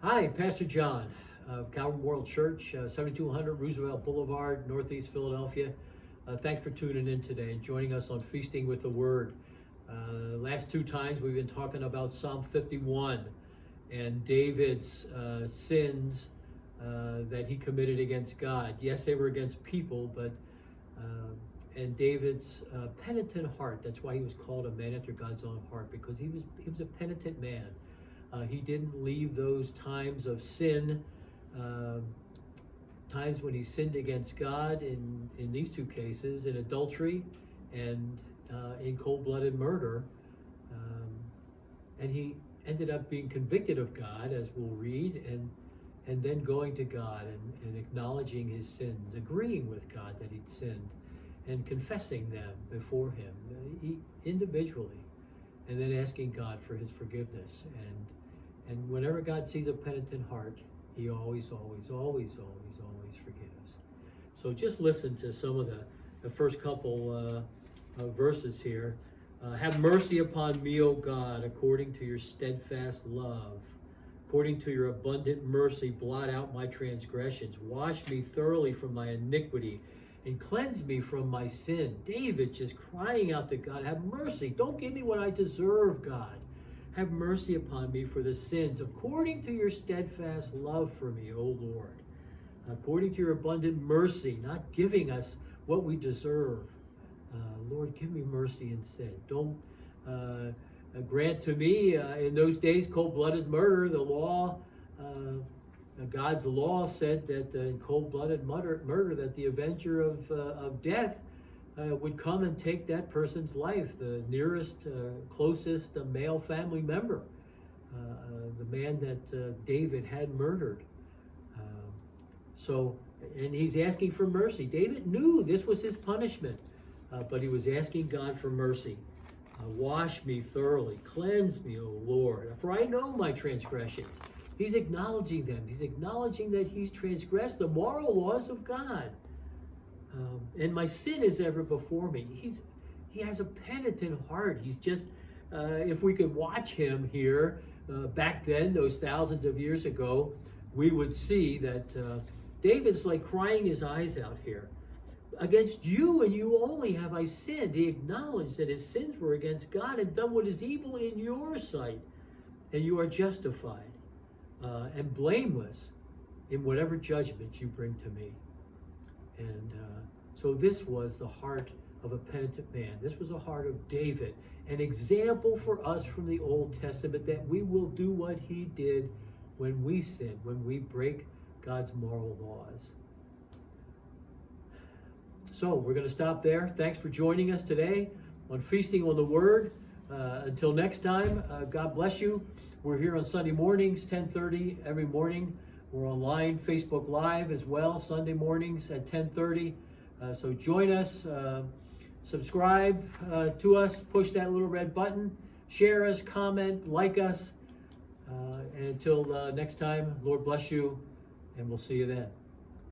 Hi, Pastor John of Calvary World Church, 7200 Roosevelt Boulevard, Northeast Philadelphia. Thanks for tuning in today and joining us on Feasting with the Word. Last two times we've been talking about Psalm 51 and David's sins that he committed against God. Yes, they were against people, but and David's penitent heart. That's why he was called a man after God's own heart, because he was a penitent man. He didn't leave those times of sin, times when he sinned against God in these two cases, in adultery and in cold-blooded murder. And he ended up being convicted of God, as we'll read, and then going to God and acknowledging his sins, agreeing with God that he'd sinned, and confessing them before him individually, and then asking God for his forgiveness. And whenever God sees a penitent heart, he always forgives. So just listen to some of the first couple verses here. Have mercy upon me, O God, according to your steadfast love. According to your abundant mercy, blot out my transgressions. Wash me thoroughly from my iniquity and cleanse me from my sin. David just crying out to God, have mercy. Don't give me what I deserve, God. Have mercy upon me for the sins, according to your steadfast love for me, O Lord. According to your abundant mercy, not giving us what we deserve. Lord, give me mercy instead. Don't grant to me, in those days, cold-blooded murder. The law, God's law said that in cold-blooded murder, that the avenger of death would come and take that person's life, the nearest, closest male family member, the man that David had murdered. And he's asking for mercy. David knew this was his punishment, but he was asking God for mercy. Wash me thoroughly, cleanse me, O Lord, for I know my transgressions. He's acknowledging them. He's acknowledging that he's transgressed the moral laws of God. And my sin is ever before me. He has a penitent heart. He's just, if we could watch him here, back then, those thousands of years ago, we would see that David's like crying his eyes out here. Against you and you only have I sinned. He acknowledged that his sins were against God and done what is evil in your sight. And you are justified and blameless in whatever judgment you bring to me. And so this was the heart of a penitent man. This was the heart of David, an example for us from the Old Testament that we will do what he did when we sin, when we break God's moral laws. So we're going to stop there. Thanks for joining us today on Feasting on the Word. Until next time, God bless you. We're here on Sunday mornings, 10:30 every morning. We're online, Facebook Live as well, Sunday mornings at 10:30. So join us, subscribe to us, push that little red button, share us, comment, like us. And until next time, Lord bless you, and we'll see you then.